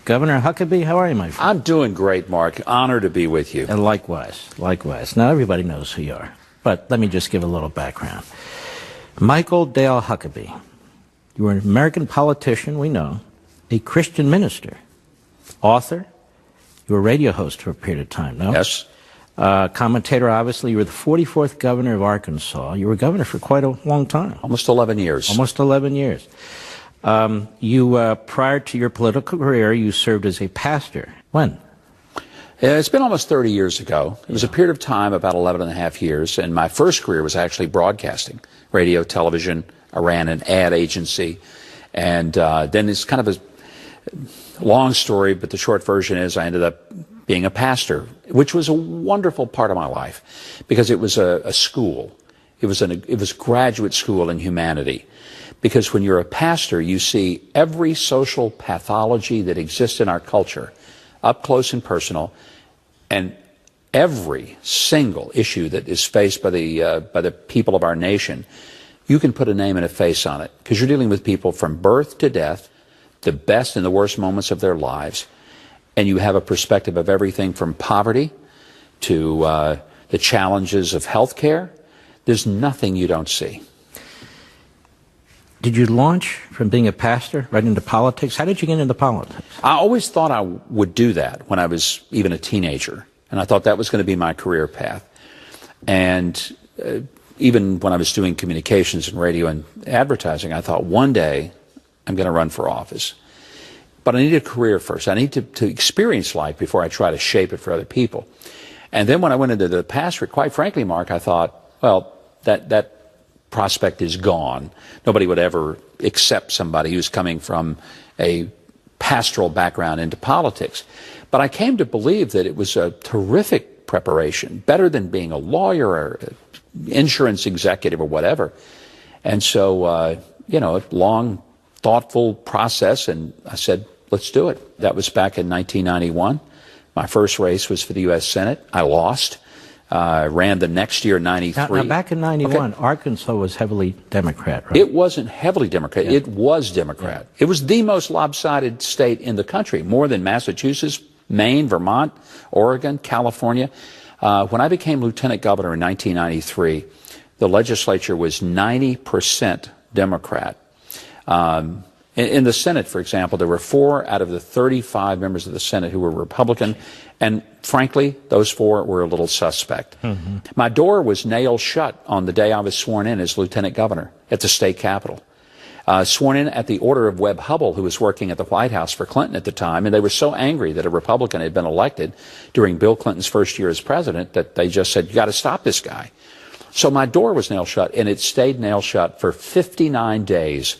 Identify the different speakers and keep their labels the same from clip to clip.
Speaker 1: Governor Huckabee, how are you, my friend?
Speaker 2: I'm doing great, Mark. Honor to be with you.
Speaker 1: And likewise. Now, everybody knows who you are, but let me just give a little background. Michael Dale Huckabee. You were an American politician, we know, a Christian minister, author. You were a radio host for a period of time, no?
Speaker 2: Yes.
Speaker 1: Commentator, obviously. You were the 44th governor of Arkansas. You were governor for quite a long time.
Speaker 2: Almost 11 years.
Speaker 1: Almost 11 years. Prior to your political career, you served as a pastor. When?
Speaker 2: It's been almost 30 years ago. It was a period of time, about 11 and a half years, and my first career was actually broadcasting, radio, television. I ran an ad agency, and then it's kind of a long story, but the short version is I ended up being a pastor, which was a wonderful part of my life because it was a school. It was graduate school in humanity. Because when you're a pastor, you see every social pathology that exists in our culture up close and personal, and every single issue that is faced by the people of our nation, you can put a name and a face on it because you're dealing with people from birth to death, the best and the worst moments of their lives, and you have a perspective of everything from poverty to the challenges of health care. There's nothing you don't see.
Speaker 1: Did you launch from being a pastor right into politics? How did you get into politics?
Speaker 2: I always thought I would do that when I was even a teenager, and I thought that was going to be my career path. And even when I was doing communications and radio and advertising, I thought one day I'm going to run for office. But I need a career first. I need to experience life before I try to shape it for other people. And then when I went into the pastorate, quite frankly, Mark, I thought, well, that prospect is gone. Nobody would ever accept somebody who's coming from a pastoral background into politics. But I came to believe that it was a terrific preparation, better than being a lawyer or insurance executive or whatever. And so, a long, thoughtful process, and I said, let's do it. That was back in 1991. My first race was for the U.S. Senate. I lost. Ran the next year, 93.
Speaker 1: Now back in 91, okay. Arkansas was heavily Democrat, right?
Speaker 2: It wasn't heavily Democrat. Yeah. It was Democrat. Yeah. It was the most lopsided state in the country, more than Massachusetts, Maine, Vermont, Oregon, California. When I became lieutenant governor in 1993, the legislature was 90% Democrat. In the Senate, for example, there were 4 out of the 35 members of the Senate who were Republican, and frankly, those 4 were a little suspect. Mm-hmm. My door was nailed shut on the day I was sworn in as lieutenant governor at the state capitol. Sworn in at the order of Webb Hubbell, who was working at the White House for Clinton at the time, and they were so angry that a Republican had been elected during Bill Clinton's first year as president that they just said, you got to stop this guy. So my door was nailed shut, and it stayed nailed shut for 59 days.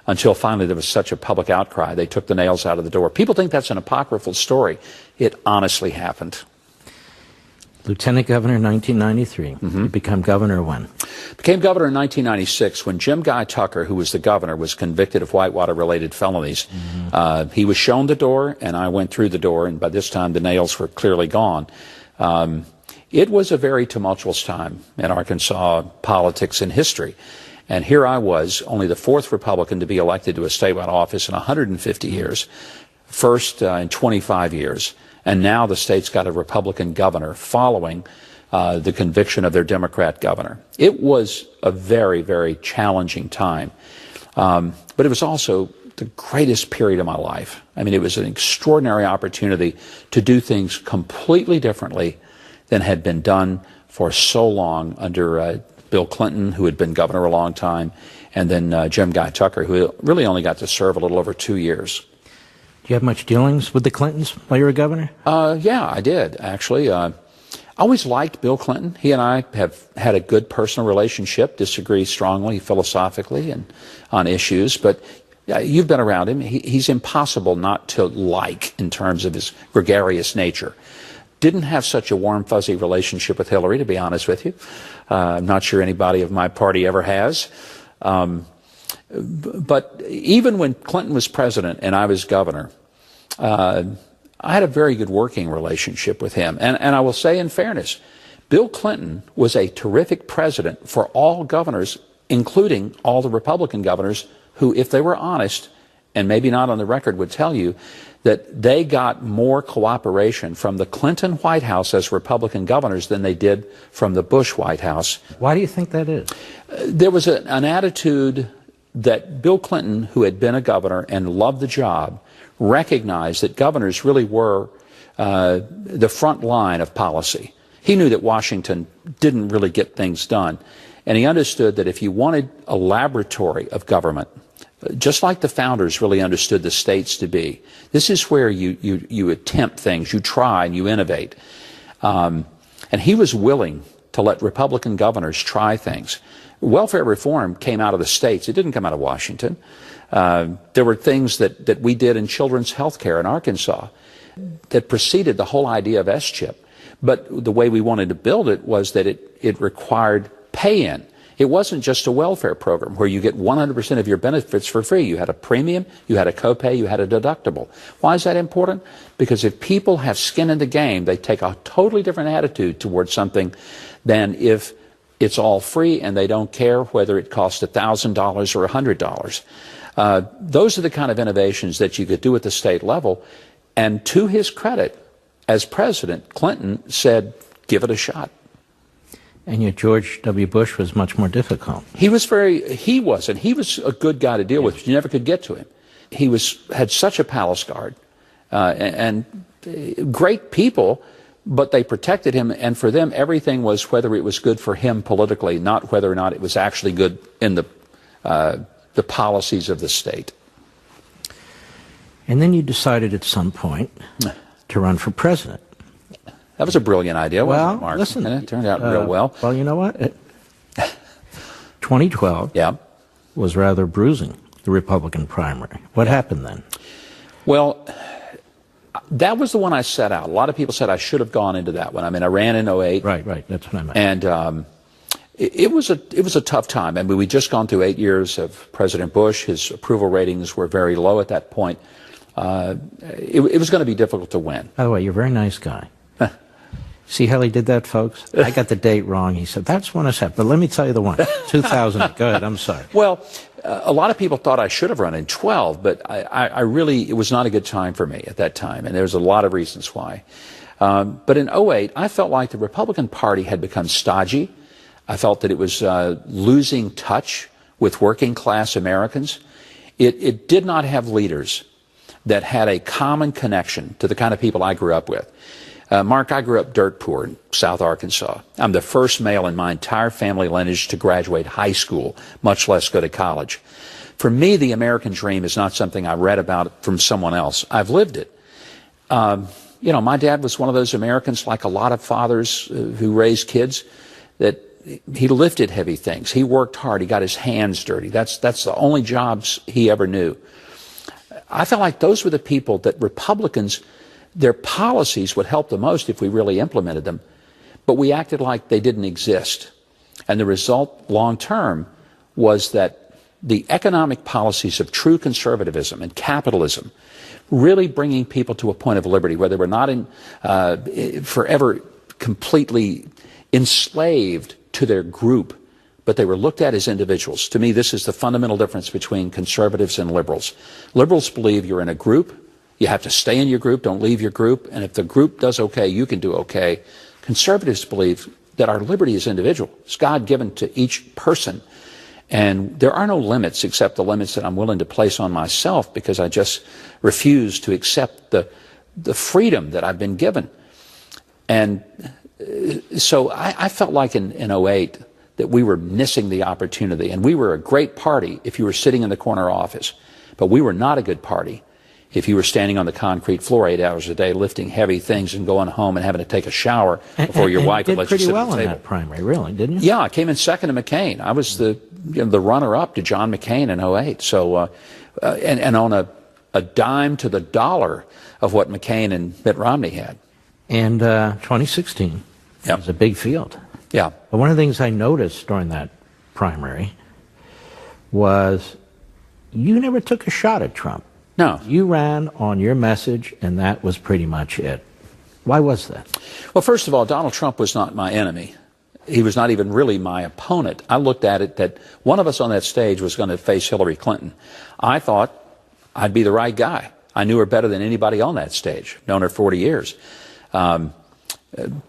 Speaker 2: Until finally there was such a public outcry, they took the nails out of the door. People think that's an apocryphal story. It honestly happened.
Speaker 1: Lieutenant Governor in 1993. Mm-hmm. You become governor when?
Speaker 2: Became governor in 1996 when Jim Guy Tucker, who was the governor, was convicted of Whitewater-related felonies. Mm-hmm. He was shown the door, and I went through the door, and by this time the nails were clearly gone. It was a very tumultuous time in Arkansas politics and history. And here I was, only the 4th Republican to be elected to a statewide office in 150 years, first in 25 years. And now the state's got a Republican governor following the conviction of their Democrat governor. It was a very, very challenging time. But it was also the greatest period of my life. I mean, it was an extraordinary opportunity to do things completely differently than had been done for so long under Bill Clinton, who had been governor a long time, and then Jim Guy Tucker, who really only got to serve a little over 2 years.
Speaker 1: Do you have much dealings with the Clintons while you were governor?
Speaker 2: Yeah, I did, actually. I always liked Bill Clinton. He and I have had a good personal relationship, disagree strongly philosophically and on issues, but you've been around him. He's impossible not to like in terms of his gregarious nature. Didn't have such a warm, fuzzy relationship with Hillary, to be honest with you. I'm not sure anybody of my party ever has. But even when Clinton was president and I was governor, I had a very good working relationship with him. And I will say in fairness, Bill Clinton was a terrific president for all governors, including all the Republican governors who, if they were honest, and maybe not on the record, would tell you that they got more cooperation from the Clinton White House as Republican governors than they did from the Bush White House.
Speaker 1: Why do you think that is?
Speaker 2: There was an attitude that Bill Clinton, who had been a governor and loved the job, recognized that governors really were the front line of policy. He knew that Washington didn't really get things done. And he understood that if you wanted a laboratory of government, just like the founders really understood the states to be, this is where you attempt things, you try and you innovate. And he was willing to let Republican governors try things. Welfare reform came out of the states. It didn't come out of Washington. There were things that we did in children's health care in Arkansas that preceded the whole idea of S-chip. But the way we wanted to build it was that it required pay-in. It wasn't just a welfare program where you get 100% of your benefits for free. You had a premium, you had a copay, you had a deductible. Why is that important? Because if people have skin in the game, they take a totally different attitude towards something than if it's all free and they don't care whether it costs $1,000 or $100. Those are the kind of innovations that you could do at the state level. And to his credit, as president, Clinton said, give it a shot.
Speaker 1: And yet George W. Bush was much more difficult.
Speaker 2: He was a good guy to deal with. You never could get to him. He had such a palace guard and great people, but they protected him. And for them, everything was whether it was good for him politically, not whether or not it was actually good in the policies of the state.
Speaker 1: And then you decided at some point to run for president.
Speaker 2: That was a brilliant idea, wasn't it, Mark?
Speaker 1: Listen,
Speaker 2: and it turned out real well.
Speaker 1: Well, you know what? 2012 was rather bruising, the Republican primary. What happened then?
Speaker 2: Well, that was the one I set out. A lot of people said I should have gone into that one. I mean, I ran in 2008.
Speaker 1: Right. That's what I meant.
Speaker 2: And it was a tough time. I mean, we'd just gone through 8 years of President Bush. His approval ratings were very low at that point. It was going to be difficult to win.
Speaker 1: By the way, you're a very nice guy. See how he did that, folks? I got the date wrong. He said, that's when it's happened. But let me tell you the one, 2000. Go ahead, I'm sorry.
Speaker 2: Well, a lot of people thought I should have run in 12, but I really, it was not a good time for me at that time, and there's a lot of reasons why. But in 2008, I felt like the Republican Party had become stodgy. I felt that it was losing touch with working class Americans. It did not have leaders that had a common connection to the kind of people I grew up with. Mark, I grew up dirt poor in South Arkansas. I'm the first male in my entire family lineage to graduate high school, much less go to college. For me, the American dream is not something I read about from someone else. I've lived it. My dad was one of those Americans, like a lot of fathers who raised kids, that he lifted heavy things. He worked hard. He got his hands dirty. That's the only jobs he ever knew. I felt like those were the people that Republicans, their policies would help the most if we really implemented them, but we acted like they didn't exist. And the result, long term, was that the economic policies of true conservatism and capitalism, really bringing people to a point of liberty where they were not forever completely enslaved to their group, but they were looked at as individuals. To me, this is the fundamental difference between conservatives and liberals. Liberals believe you're in a group. You have to stay in your group, don't leave your group, and if the group does okay, you can do okay. Conservatives believe that our liberty is individual. It's God-given to each person, and there are no limits except the limits that I'm willing to place on myself because I just refuse to accept the freedom that I've been given. And so I felt like in 2008 that we were missing the opportunity, and we were a great party if you were sitting in the corner office, but we were not a good party if you were standing on the concrete floor 8 hours a day, lifting heavy things and going home and having to take a shower before your wife would let you sit at the table.
Speaker 1: You did pretty well in that primary, really, didn't you?
Speaker 2: Yeah, I came in second to McCain. I was the runner-up to John McCain in 2008. So, and on a dime to the dollar of what McCain and Mitt Romney had.
Speaker 1: And 2016 was a big field.
Speaker 2: Yeah.
Speaker 1: But one of the things I noticed during that primary was you never took a shot at Trump.
Speaker 2: No.
Speaker 1: You ran on your message, and that was pretty much it. Why was that?
Speaker 2: Well, first of all, Donald Trump was not my enemy. He was not even really my opponent. I looked at it that one of us on that stage was going to face Hillary Clinton. I thought I'd be the right guy. I knew her better than anybody on that stage. Known her 40 years.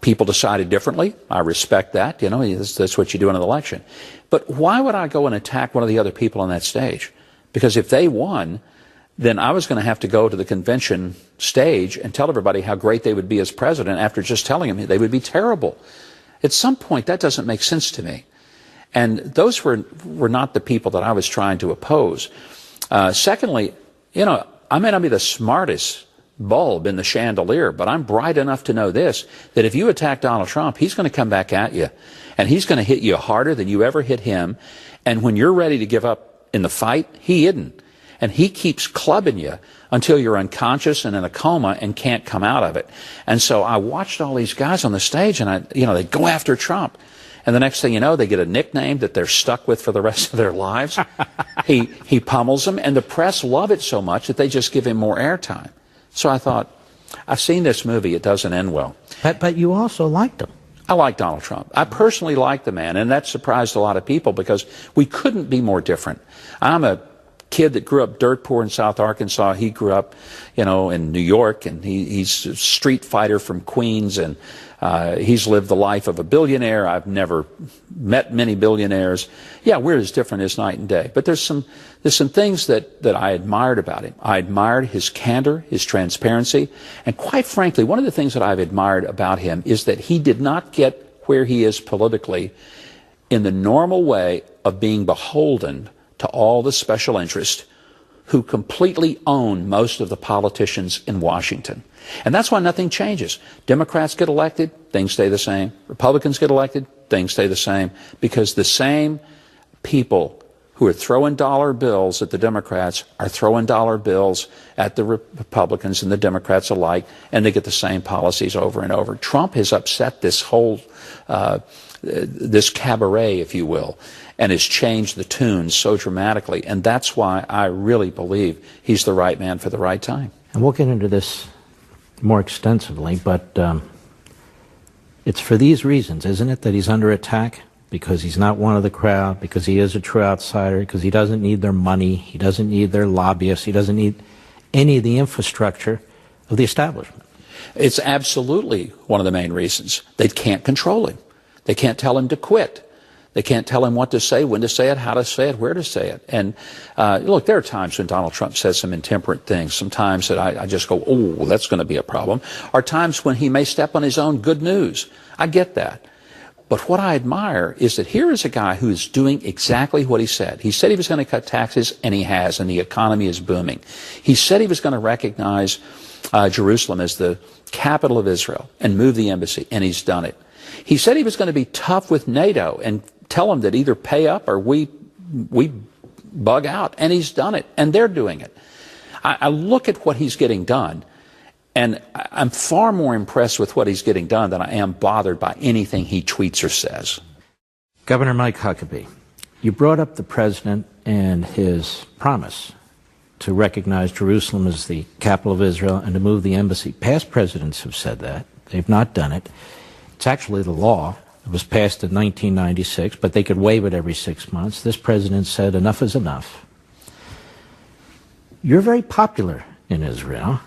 Speaker 2: People decided differently. I respect that. You know, that's what you do in an election. But why would I go and attack one of the other people on that stage? Because if they won, then I was going to have to go to the convention stage and tell everybody how great they would be as president after just telling them they would be terrible. At some point, that doesn't make sense to me. And those were not the people that I was trying to oppose. Secondly, you know, I may not be the smartest bulb in the chandelier, but I'm bright enough to know this, that if you attack Donald Trump, he's going to come back at you. And he's going to hit you harder than you ever hit him. And when you're ready to give up in the fight, he isn't. And he keeps clubbing you until you're unconscious and in a coma and can't come out of it. And so I watched all these guys on the stage, and they go after Trump. And the next thing you know, they get a nickname that they're stuck with for the rest of their lives. He pummels them, and the press love it so much that they just give him more airtime. So I thought, I've seen this movie, it doesn't end well.
Speaker 1: But you also liked him.
Speaker 2: I like Donald Trump. I personally like the man, and that surprised a lot of people because we couldn't be more different. I'm a kid that grew up dirt poor in South Arkansas. He grew up, you know, in New York, and he's a street fighter from Queens, and he's lived the life of a billionaire. I've never met many billionaires. Yeah, we're as different as night and day. But there's some things that I admired about him. I admired his candor, his transparency, and quite frankly, one of the things that I've admired about him is that he did not get where he is politically in the normal way of being beholden to all the special interests who completely own most of the politicians in Washington. And that's why nothing changes. Democrats get elected, things stay the same. Republicans get elected, things stay the same. Because the same people who are throwing dollar bills at the Democrats are throwing dollar bills at the Republicans and the Democrats alike, and they get the same policies over and over. Trump has upset this whole, this cabaret, if you will, and has changed the tunes so dramatically. And that's why I really believe he's the right man for the right time.
Speaker 1: And we'll get into this more extensively, but it's for these reasons, isn't it, that he's under attack? Because he's not one of the crowd, because he is a true outsider, because he doesn't need their money, he doesn't need their lobbyists, he doesn't need any of the infrastructure of the establishment.
Speaker 2: It's absolutely one of the main reasons. They can't control him. They can't tell him to quit. They can't tell him what to say, when to say it, how to say it, where to say it. And look, there are times when Donald Trump says some intemperate things, sometimes that I just go, oh, that's going to be a problem. Or times when he may step on his own good news. I get that. But what I admire is that here is a guy who is doing exactly what he said. He said he was going to cut taxes, and he has, and the economy is booming. He said he was going to recognize Jerusalem as the capital of Israel and move the embassy, and he's done it. He said he was going to be tough with NATO and tell them that either pay up or we bug out, and he's done it, and they're doing it. I look at what he's getting done, and I'm far more impressed with what he's getting done than I am bothered by anything he tweets or says.
Speaker 1: Governor Mike Huckabee, you brought up the president and his promise to recognize Jerusalem as the capital of Israel and to move the embassy. Past presidents have said that. They've not done it. It's actually the law. It was passed in 1996, but they could waive it every 6 months. This president said enough is enough. You're very popular in Israel,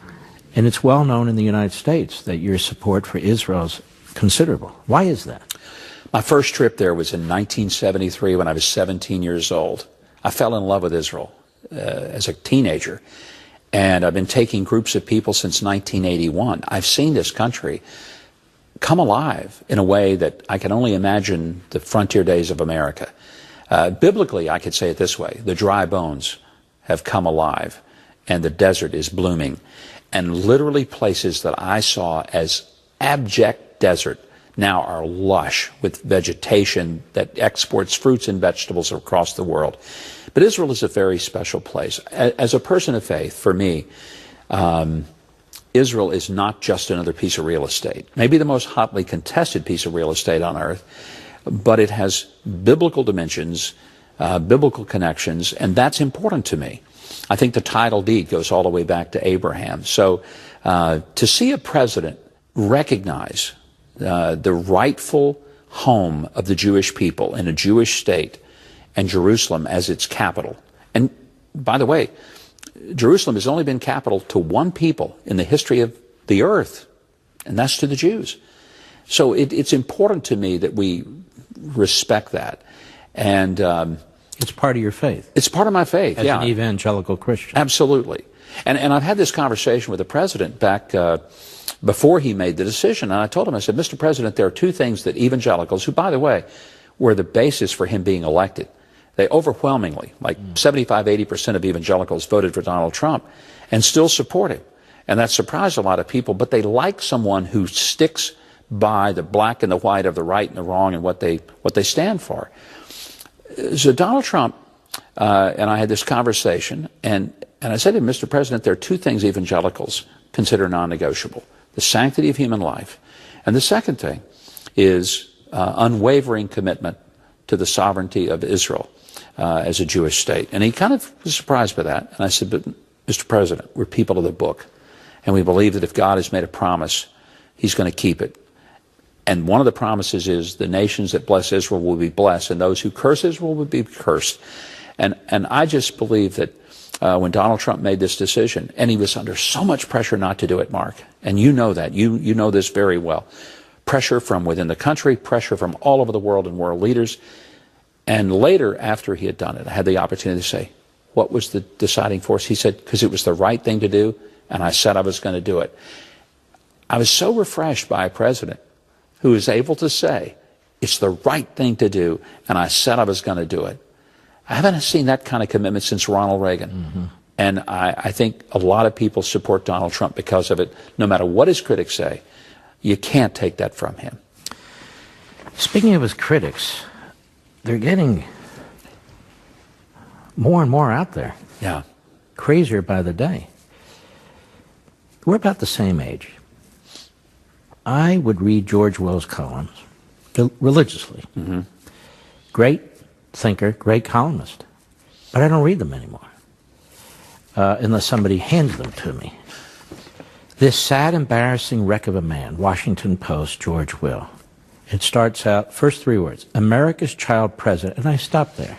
Speaker 1: and it's well known in the United States that your support for Israel is considerable. Why is that?
Speaker 2: My first trip there was in 1973 when I was 17 years old. I fell in love with Israel as a teenager, and I've been taking groups of people since 1981. I've seen this country come alive in a way that I can only imagine the frontier days of America. Biblically, I could say it this way: the dry bones have come alive, and the desert is blooming. And literally places that I saw as abject desert now are lush with vegetation that exports fruits and vegetables across the world. But Israel is a very special place. As a person of faith, for me, Israel is not just another piece of real estate. Maybe the most hotly contested piece of real estate on earth, but it has biblical dimensions, biblical connections, and that's important to me. I think the title deed goes all the way back to Abraham. So to see a president recognize the rightful home of the Jewish people in a Jewish state and Jerusalem as its capital. And by the way, Jerusalem has only been capital to one people in the history of the earth, and that's to the Jews. So it's important to me that we respect that. And
Speaker 1: it's part of your faith.
Speaker 2: It's part of my faith,
Speaker 1: as an evangelical Christian.
Speaker 2: Absolutely. And I've had this conversation with the president back before he made the decision, and I told him, I said, Mr. President, there are two things that evangelicals, who, by the way, were the basis for him being elected, they overwhelmingly, like 75–80% of evangelicals voted for Donald Trump and still support him. And that surprised a lot of people, but they like someone who sticks by the black and the white of the right and the wrong and what they stand for. So Donald Trump and I had this conversation, and I said to him, Mr. President, there are two things evangelicals consider non-negotiable: the sanctity of human life, and the second thing is unwavering commitment to the sovereignty of Israel as a Jewish state. And he kind of was surprised by that. And I said, but Mr. President, we're people of the book, and we believe that if God has made a promise, he's going to keep it. And one of the promises is the nations that bless Israel will be blessed, and those who curse Israel will be cursed. And I just believe that when Donald Trump made this decision, and he was under so much pressure not to do it, Mark, and you know that, you know this very well, pressure from within the country, pressure from all over the world and world leaders. And later, after he had done it, I had the opportunity to say, what was the deciding force? He said, because it was the right thing to do, and I said I was going to do it. I was so refreshed by a president who is able to say, it's the right thing to do, and I said I was going to do it. I haven't seen that kind of commitment since Ronald Reagan. Mm-hmm. And I think a lot of people support Donald Trump because of it. No matter what his critics say, you can't take that from him.
Speaker 1: Speaking of his critics, they're getting more and more out there.
Speaker 2: Yeah.
Speaker 1: Crazier by the day. We're about the same age. I would read George Will's columns religiously. Mm-hmm. Great thinker, great columnist. But I don't read them anymore unless somebody hands them to me. This sad, embarrassing wreck of a man, Washington Post, George Will. It starts out, first three words, America's child president. And I stopped there.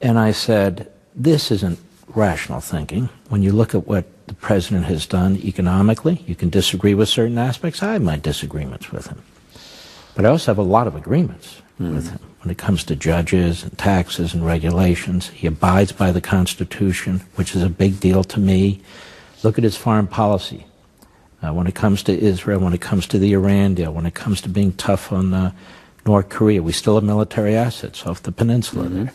Speaker 1: And I said, this isn't rational thinking. When you look at what the president has done economically, you can disagree with certain aspects. I have my disagreements with him. But I also have a lot of agreements with him. When it comes to judges and taxes and regulations, he abides by the Constitution, which is a big deal to me. Look at his foreign policy. When it comes to Israel, when it comes to the Iran deal, when it comes to being tough on North Korea, we still have military assets off the peninsula there.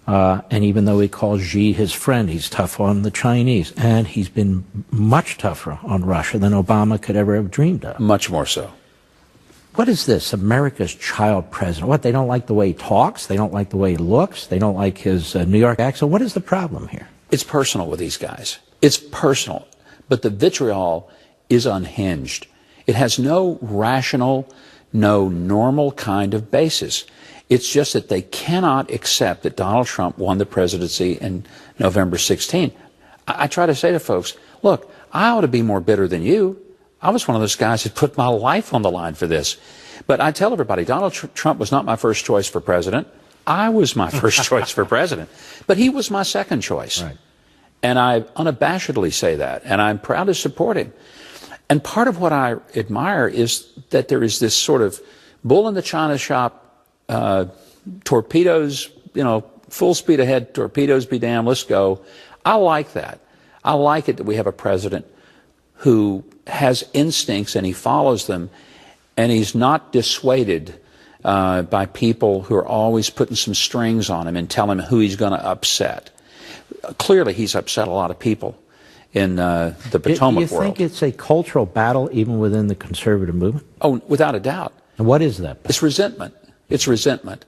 Speaker 1: And even though he calls Xi his friend, he's tough on the Chinese. And he's been much tougher on Russia than Obama could ever have dreamed of.
Speaker 2: Much more so.
Speaker 1: What is this, America's child president? What, they don't like the way he talks? They don't like the way he looks? They don't like his New York accent? What is the problem here?
Speaker 2: It's personal with these guys. It's personal. But the vitriol is unhinged. It has no rational, no normal kind of basis. It's just that they cannot accept that Donald Trump won the presidency in November 16. I try to say to folks, look, I ought to be more bitter than you. I was one of those guys who put my life on the line for this. But I tell everybody, Donald Trump was not my first choice for president. I was my first choice for president. But he was my second choice. Right. And I unabashedly say that. And I'm proud to support him. And part of what I admire is that there is this sort of bull in the china shop, torpedoes, full speed ahead, torpedoes be damned, let's go. I like that. I like it that we have a president who has instincts and he follows them, and he's not dissuaded by people who are always putting some strings on him and telling him who he's going to upset. Clearly, he's upset a lot of people in the Potomac world.
Speaker 1: Do you think it's a cultural battle even within the conservative movement?
Speaker 2: Oh, without a doubt.
Speaker 1: And what is that?
Speaker 2: It's resentment. It's resentment.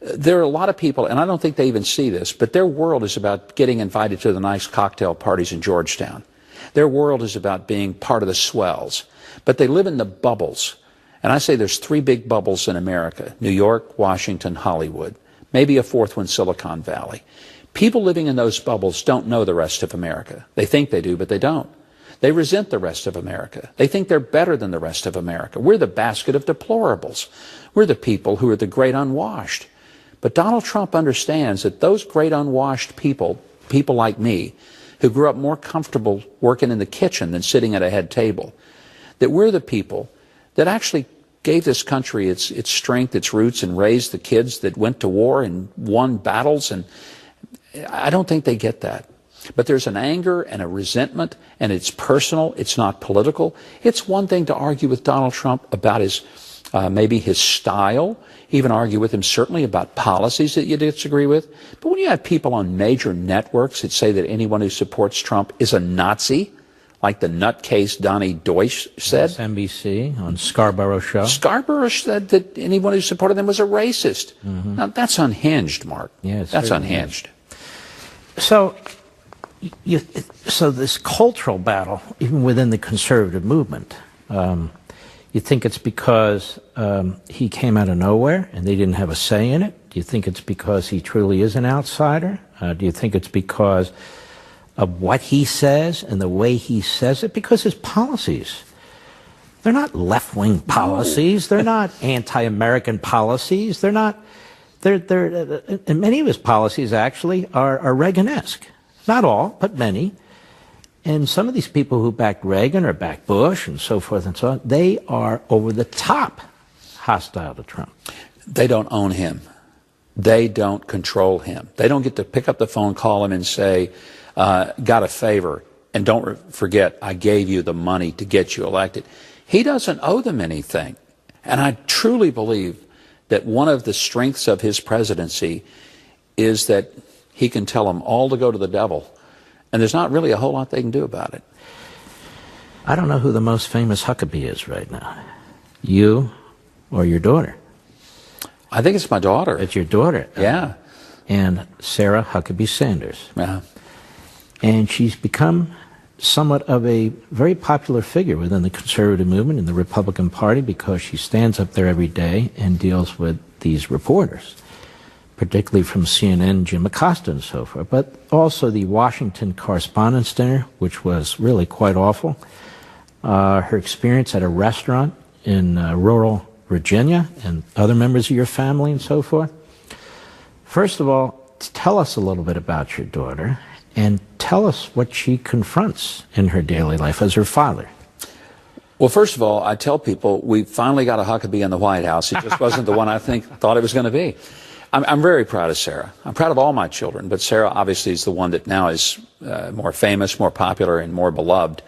Speaker 2: There are a lot of people, and I don't think they even see this, but their world is about getting invited to the nice cocktail parties in Georgetown. Their world is about being part of the swells. But they live in the bubbles. And I say there's three big bubbles in America: New York, Washington, Hollywood. Maybe a fourth one, Silicon Valley. People living in those bubbles don't know the rest of America. They think they do, but they don't. They resent the rest of America. They think they're better than the rest of America. We're the basket of deplorables. We're the people who are the great unwashed. But Donald Trump understands that those great unwashed people like me, who grew up more comfortable working in the kitchen than sitting at a head table, that we're the people that actually gave this country its strength, its roots, and raised the kids that went to war and won battles. And I don't think they get that. But there's an anger and a resentment, and it's personal. It's not political. It's one thing to argue with Donald Trump about his maybe his style, even argue with him certainly about policies that you disagree with. But when you have people on major networks that say that anyone who supports Trump is a Nazi, like the nutcase Donnie Deutsch said.
Speaker 1: NBC on Scarborough Show.
Speaker 2: Scarborough said that anyone who supported them was a racist. Now, that's unhinged, Mark.
Speaker 1: Yeah,
Speaker 2: that's unhinged.
Speaker 1: So this cultural battle, even within the conservative movement, you think it's because he came out of nowhere and they didn't have a say in it? Do you think it's because he truly is an outsider? Do you think it's because of what he says and the way he says it? Because his policies, they're not left-wing policies. They're not anti-American policies. They're not. And many of his policies actually are Reagan-esque. Not all, but many. And some of these people who backed Reagan or backed Bush and so forth and so on, they are over the top hostile to Trump.
Speaker 2: They don't own him. They don't control him. They don't get to pick up the phone, call him, and say, got a favor, and don't forget, I gave you the money to get you elected. He doesn't owe them anything. And I truly believe that one of the strengths of his presidency is that he can tell them all to go to the devil, and there's not really a whole lot they can do about it.
Speaker 1: I don't know who the most famous Huckabee is right now. You or your daughter?
Speaker 2: I think it's my daughter.
Speaker 1: It's your daughter.
Speaker 2: Yeah.
Speaker 1: And Sarah Huckabee Sanders.
Speaker 2: Yeah.
Speaker 1: And she's become somewhat of a very popular figure within the conservative movement and the Republican Party because she stands up there every day and deals with these reporters, particularly from CNN, Jim Acosta and so forth, but also the Washington Correspondents' Dinner, which was really quite awful. Her experience at a restaurant in rural Virginia and other members of your family and so forth. First of all, tell us a little bit about your daughter and tell us what she confronts in her daily life as her father.
Speaker 2: Well, first of all, I tell people we finally got a Huckabee in the White House. It just wasn't the one I thought it was going to be. I'm very proud of Sarah. I'm proud of all my children, but Sarah obviously is the one that now is more famous, more popular, and more beloved,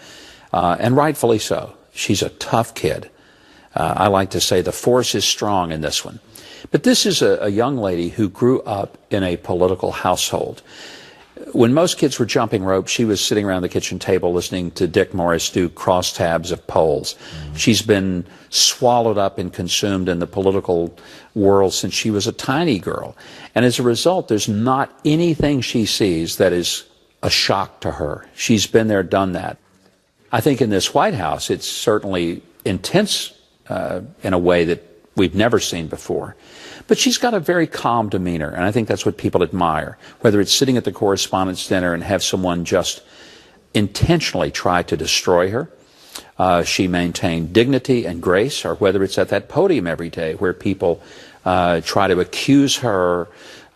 Speaker 2: and rightfully so. She's a tough kid. I like to say the force is strong in this one. But this is a young lady who grew up in a political household. When most kids were jumping rope, she was sitting around the kitchen table listening to Dick Morris do crosstabs of polls. She's been swallowed up and consumed in the political world since she was a tiny girl. And as a result, there's not anything she sees that is a shock to her. She's been there, done that. I think in this White House, it's certainly intense in a way that we've never seen before. But she's got a very calm demeanor, and I think that's what people admire. Whether it's sitting at the Correspondents' Dinner and have someone just intentionally try to destroy her, she maintained dignity and grace, or whether it's at that podium every day where people try to accuse her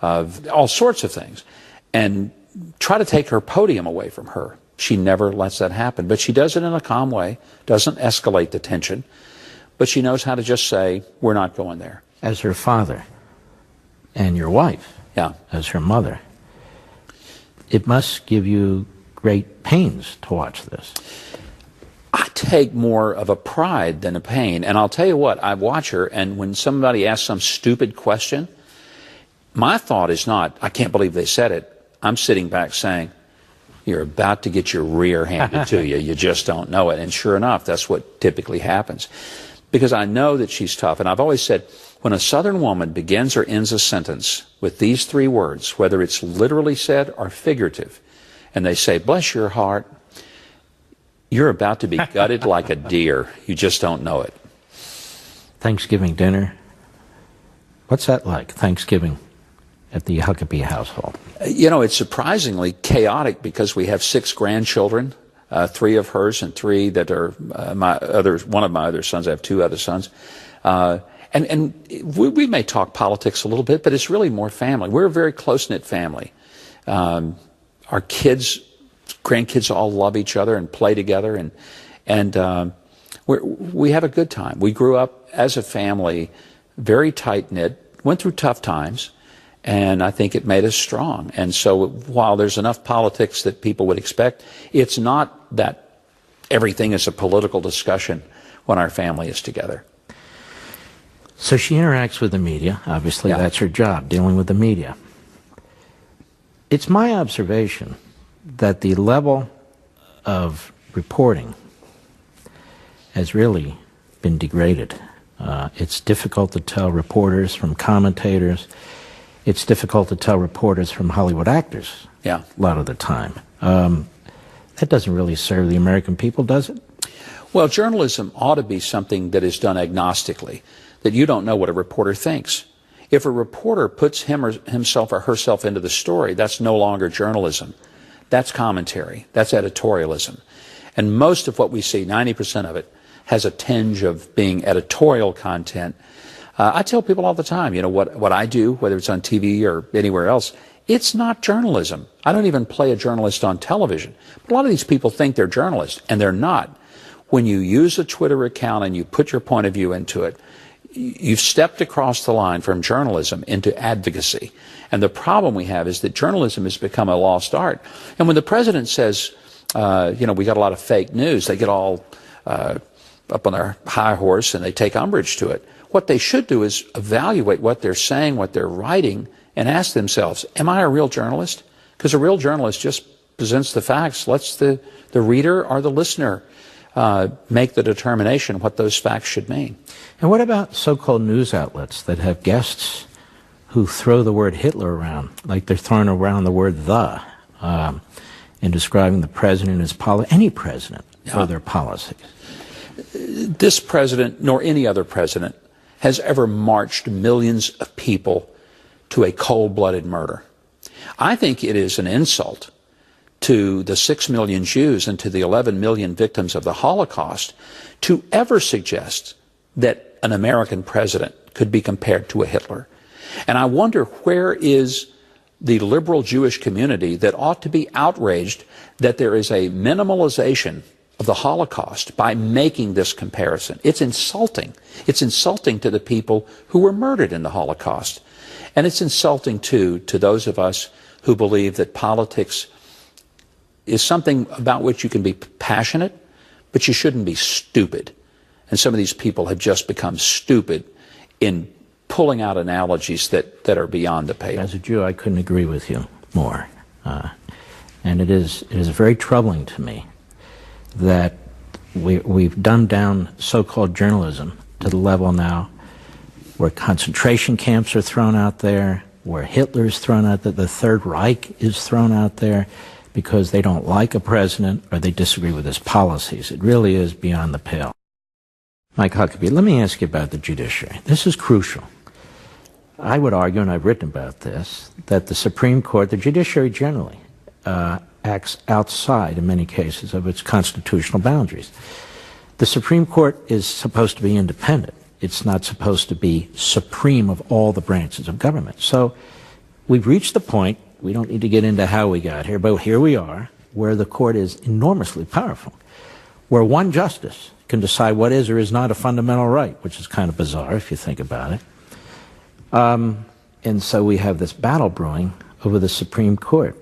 Speaker 2: of all sorts of things and try to take her podium away from her. She never lets that happen. But she does it in a calm way, doesn't escalate the tension, but she knows how to just say, we're not going there.
Speaker 1: As her father and your wife, as her mother, it must give you great pains to watch this.
Speaker 2: I take more of a pride than a pain. And I'll tell you what, I watch her, and when somebody asks some stupid question, my thought is not, I can't believe they said it. I'm sitting back saying, you're about to get your rear handed to you. You just don't know it. And sure enough, that's what typically happens. Because I know that she's tough. And I've always said, when a Southern woman begins or ends a sentence with these three words, whether it's literally said or figurative, and they say, bless your heart, you're about to be gutted like a deer. You just don't know it.
Speaker 1: Thanksgiving dinner. What's that like, Thanksgiving at the Huckabee household?
Speaker 2: You know, it's surprisingly chaotic because we have 6 grandchildren, 3 of hers and 3 that are one of my other sons. I have 2 other sons. And we may talk politics a little bit, but it's really more family. We're a very close-knit family. Our kids grandkids all love each other and play together, and we have a good time. We grew up as a family, very tight-knit, went through tough times, and I think it made us strong. And so while there's enough politics that people would expect, it's not that everything is a political discussion when our family is together.
Speaker 1: So she interacts with the media. Obviously,
Speaker 2: Yeah.
Speaker 1: That's her job, dealing with the media. It's my observation that the level of reporting has really been degraded. It's difficult to tell reporters from commentators. It's difficult to tell reporters from Hollywood actors a lot of the time. That doesn't really serve the American people, does it?
Speaker 2: Well, journalism ought to be something that is done agnostically, that you don't know what a reporter thinks. If a reporter puts himself or herself into the story, that's no longer journalism. That's commentary. That's editorialism. And most of what we see, 90% of it, has a tinge of being editorial content. I tell people all the time, what I do, whether it's on TV or anywhere else, it's not journalism. I don't even play a journalist on television. But a lot of these people think they're journalists, and they're not. When you use a Twitter account and you put your point of view into it, you've stepped across the line from journalism into advocacy. And the problem we have is that journalism has become a lost art. And when the president says, we got a lot of fake news, they get all up on their high horse and they take umbrage to it. What they should do is evaluate what they're saying, what they're writing, and ask themselves, am I a real journalist? Because a real journalist just presents the facts, lets the reader or the listener make the determination what those facts should mean.
Speaker 1: And what about so-called news outlets that have guests who throw the word Hitler around, like they're throwing around the word "the" in describing the president as any president or their policies?
Speaker 2: This president, nor any other president, has ever marched millions of people to a cold-blooded murder. I think it is an insult to the 6 million Jews and to the 11 million victims of the Holocaust to ever suggest that an American president could be compared to a Hitler. And I wonder, where is the liberal Jewish community that ought to be outraged that there is a minimalization of the Holocaust by making this comparison? It's insulting. It's insulting to the people who were murdered in the Holocaust. And it's insulting, too, to those of us who believe that politics is something about which you can be passionate, but you shouldn't be stupid. And some of these people have just become stupid in pulling out analogies that are beyond the pale.
Speaker 1: As a Jew, I couldn't agree with you more. And it is very troubling to me that we've dumbed down so-called journalism to the level now where concentration camps are thrown out there, where Hitler's thrown out there, the Third Reich is thrown out there because they don't like a president or they disagree with his policies. It really is beyond the pale. Mike Huckabee, let me ask you about the judiciary. This is crucial. I would argue, and I've written about this, that the Supreme Court, the judiciary generally, acts outside, in many cases, of its constitutional boundaries. The Supreme Court is supposed to be independent. It's not supposed to be supreme of all the branches of government. So we've reached the point, we don't need to get into how we got here, but here we are, where the court is enormously powerful, where one justice can decide what is or is not a fundamental right, which is kind of bizarre if you think about it. And so we have this battle brewing over the Supreme Court.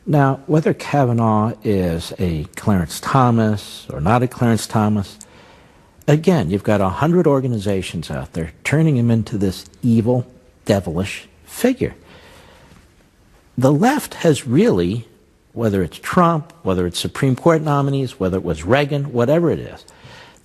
Speaker 1: Now, whether Kavanaugh is a Clarence Thomas or not a Clarence Thomas, again, you've got 100 organizations out there turning him into this evil, devilish figure. The left has really, whether it's Trump, whether it's Supreme Court nominees, whether it was Reagan, whatever it is,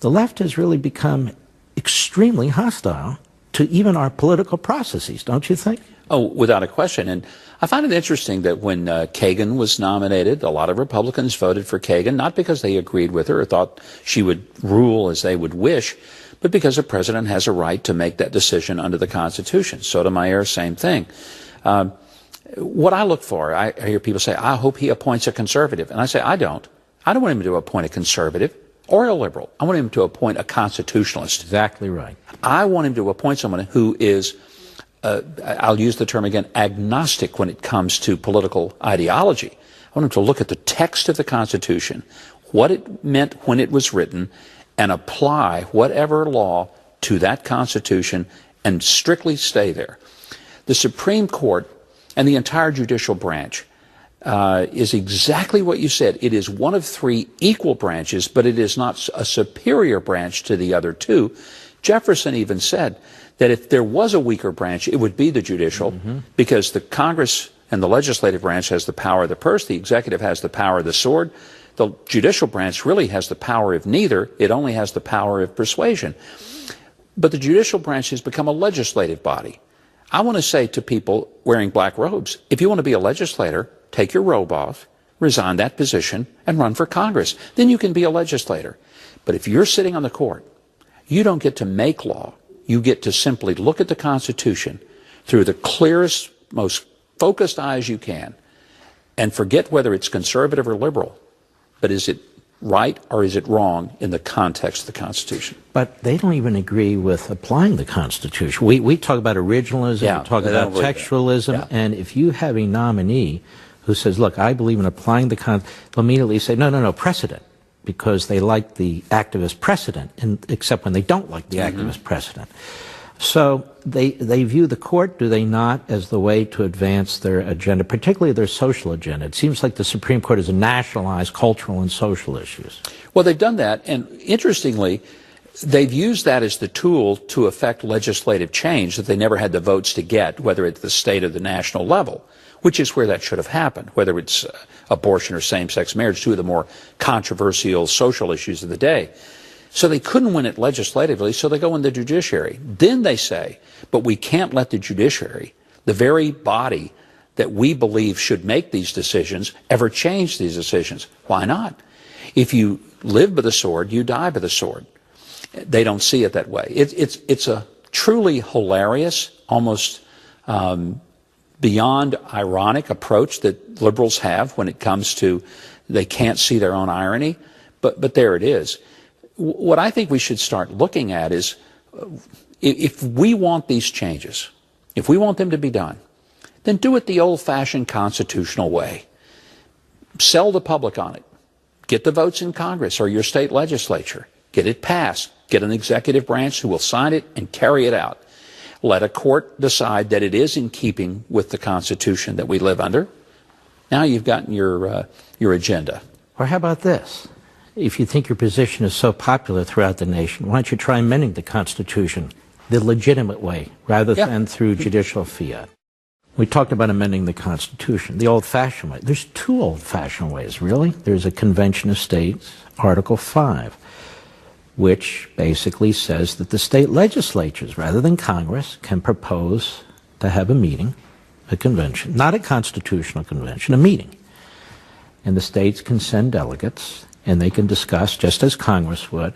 Speaker 1: the left has really become extremely hostile to even our political processes, don't you think?
Speaker 2: Oh, without a question. And I find it interesting that when Kagan was nominated, a lot of Republicans voted for Kagan, not because they agreed with her or thought she would rule as they would wish, but because a president has a right to make that decision under the Constitution. Sotomayor, same thing. What I look for, I hear people say, I hope he appoints a conservative. And I say, I don't. I don't want him to appoint a conservative or a liberal. I want him to appoint a constitutionalist.
Speaker 1: Exactly right.
Speaker 2: I want him to appoint someone who is, I'll use the term again, agnostic when it comes to political ideology. I want them to look at the text of the Constitution, what it meant when it was written, and apply whatever law to that Constitution and strictly stay there. The Supreme Court and the entire judicial branch is exactly what you said. It is one of three equal branches, but it is not a superior branch to the other two. Jefferson even said that if there was a weaker branch, it would be the judicial, because the Congress and the legislative branch has the power of the purse, the executive has the power of the sword. The judicial branch really has the power of neither. It only has the power of persuasion. But the judicial branch has become a legislative body. I want to say to people wearing black robes, if you want to be a legislator, take your robe off, resign that position, and run for Congress. Then you can be a legislator. But if you're sitting on the court, you don't get to make law. You get to simply look at the Constitution through the clearest, most focused eyes you can, and forget whether it's conservative or liberal. But is it right or is it wrong in the context of the Constitution?
Speaker 1: But they don't even agree with applying the Constitution. We talk about originalism, we talk about textualism, and if you have a nominee who says, look, I believe in applying the Constitution, they'll immediately say, no, precedent, because they like the activist precedent, except when they don't like the activist precedent. So they view the court, do they not, as the way to advance their agenda, particularly their social agenda? It seems like the Supreme Court has nationalized cultural and social issues.
Speaker 2: Well, they've done that, and interestingly, they've used that as the tool to affect legislative change that they never had the votes to get, whether at the state or the national level, which is where that should have happened, whether it's abortion or same-sex marriage, two of the more controversial social issues of the day. So they couldn't win it legislatively, so they go in the judiciary. Then they say, but we can't let the judiciary, the very body that we believe should make these decisions, ever change these decisions. Why not? If you live by the sword, you die by the sword. They don't see it that way. It's a truly hilarious, almost beyond ironic approach that liberals have when it comes to they can't see their own irony, but there it is. What I think we should start looking at is, if we want these changes, if we want them to be done, then do it the old-fashioned constitutional way. Sell the public on it. Get the votes in Congress or your state legislature. Get it passed. Get an executive branch who will sign it and carry it out. Let a court decide that it is in keeping with the Constitution that we live under. Now you've gotten your agenda.
Speaker 1: Or how about this? If you think your position is so popular throughout the nation, why don't you try amending the Constitution the legitimate way rather than through judicial fiat? We talked about amending the Constitution, the old-fashioned way. There's two old-fashioned ways, really. There's a Convention of States, Article 5, which basically says that the state legislatures, rather than Congress, can propose to have a meeting, a convention, not a constitutional convention, a meeting. And the states can send delegates, and they can discuss, just as Congress would,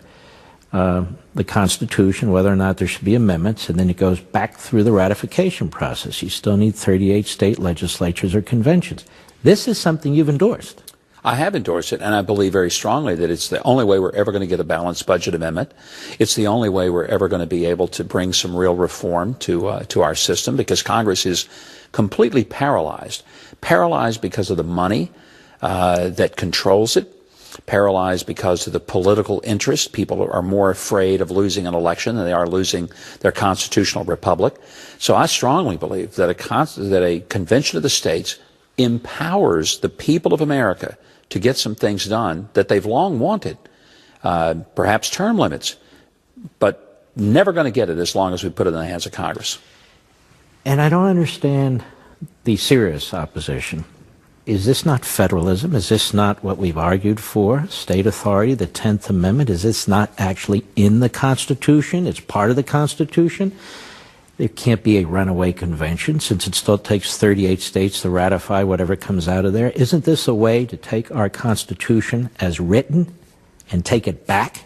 Speaker 1: the Constitution, whether or not there should be amendments, and then it goes back through the ratification process. You still need 38 state legislatures or conventions. This is something you've endorsed.
Speaker 2: I have endorsed it, and I believe very strongly that it's the only way we're ever going to get a balanced budget amendment. It's the only way we're ever going to be able to bring some real reform to our system, because Congress is completely paralyzed because of the money that controls it, paralyzed because of the political interest. People are more afraid of losing an election than they are losing their constitutional republic. So I strongly believe that a convention of the states empowers the people of America to get some things done that they've long wanted, perhaps term limits, but never going to get it as long as we put it in the hands of Congress.
Speaker 1: And I don't understand the serious opposition. Is this not federalism? Is this not what we've argued for? State authority, the 10th Amendment, is this not actually in the Constitution? It's part of the Constitution. There can't be a runaway convention, since it still takes 38 states to ratify whatever comes out of there. Isn't this a way to take our Constitution as written and take it back?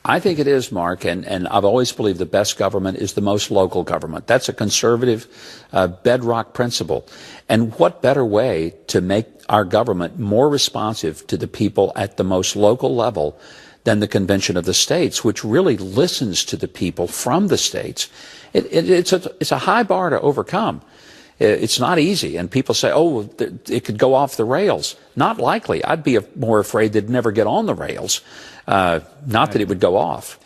Speaker 2: I think it is, Mark, and I've always believed the best government is the most local government. That's a conservative bedrock principle. And what better way to make our government more responsive to the people at the most local level than the Convention of the States, which really listens to the people from the states. It's a high bar to overcome. It's not easy. And people say, oh, it could go off the rails. Not likely. I'd be more afraid they'd never get on the rails, not that it would go off.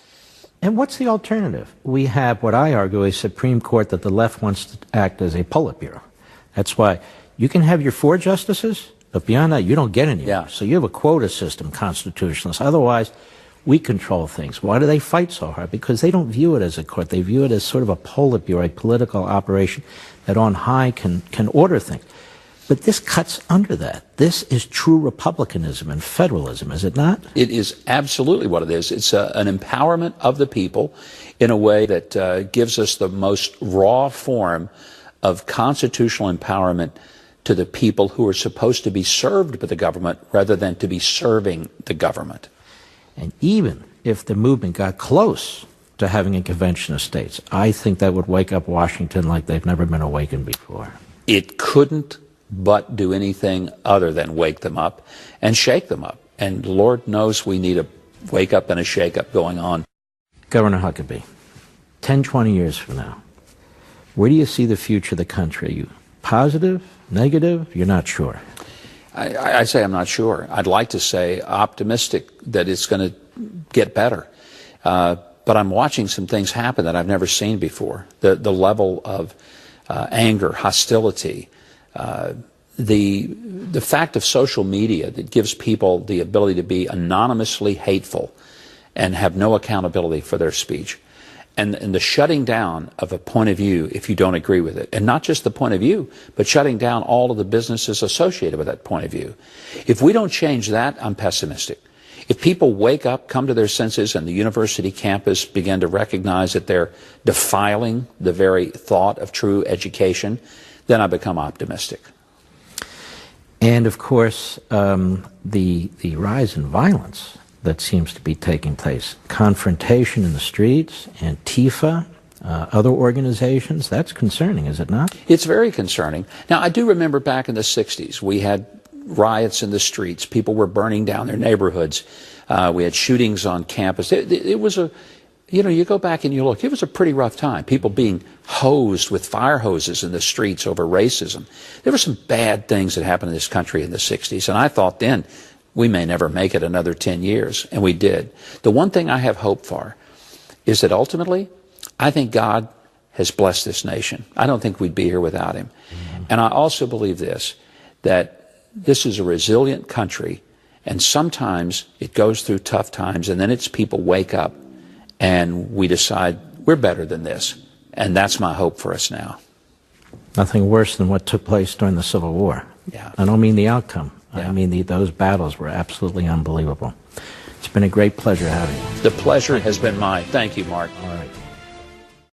Speaker 1: And what's the alternative? We have what I argue a Supreme Court that the left wants to act as a Politburo. That's why you can have your 4 justices, but beyond that, you don't get any.
Speaker 2: Yeah.
Speaker 1: So you have a quota system, constitutionalists. Otherwise, we control things. Why do they fight so hard? Because they don't view it as a court. They view it as sort of a Politburo, a political operation that on high can order things. But this cuts under that. This is true republicanism and federalism, is it not?
Speaker 2: It is absolutely what it is. It's an empowerment of the people in a way that gives us the most raw form of constitutional empowerment to the people who are supposed to be served by the government rather than to be serving the government.
Speaker 1: And even if the movement got close to having a convention of states, I think that would wake up Washington like they've never been awakened before.
Speaker 2: It couldn't but do anything other than wake them up and shake them up. And Lord knows we need a wake up and a shake up going on.
Speaker 1: Governor Huckabee, 10, 20 years from now, where do you see the future of the country? Are you positive, negative? You're not sure.
Speaker 2: I say I'm not sure. I'd like to say optimistic that it's going to get better. But I'm watching some things happen that I've never seen before. The level of anger, hostility, the fact of social media that gives people the ability to be anonymously hateful and have no accountability for their speech. And the shutting down of a point of view if you don't agree with it. And not just the point of view, but shutting down all of the businesses associated with that point of view. If we don't change that, I'm pessimistic. If people wake up, come to their senses, and the university campus begin to recognize that they're defiling the very thought of true education, then I become optimistic.
Speaker 1: And of course, the rise in violence that seems to be taking place, confrontation in the streets, Antifa, other organizations, that's concerning, is it not?
Speaker 2: It's very concerning. Now, I do remember back in the 60s, we had riots in the streets. People were burning down their neighborhoods. We had shootings on campus. It was a, you go back and you look, it was a pretty rough time. People being hosed with fire hoses in the streets over racism. There were some bad things that happened in this country in the 60s, and I thought then, we may never make it another 10 years, and we did. The one thing I have hope for is that ultimately, I think God has blessed this nation. I don't think we'd be here without him. Mm-hmm. And I also believe this, that this is a resilient country, and sometimes it goes through tough times, and then its people wake up, and we decide we're better than this. And that's my hope for us now.
Speaker 1: Nothing worse than what took place during the Civil War.
Speaker 2: Yeah.
Speaker 1: I don't mean the outcome.
Speaker 2: Yeah.
Speaker 1: I mean, those battles were absolutely unbelievable. It's been a great pleasure having you.
Speaker 2: The pleasure has been mine. Thank you, Mark.
Speaker 1: All right.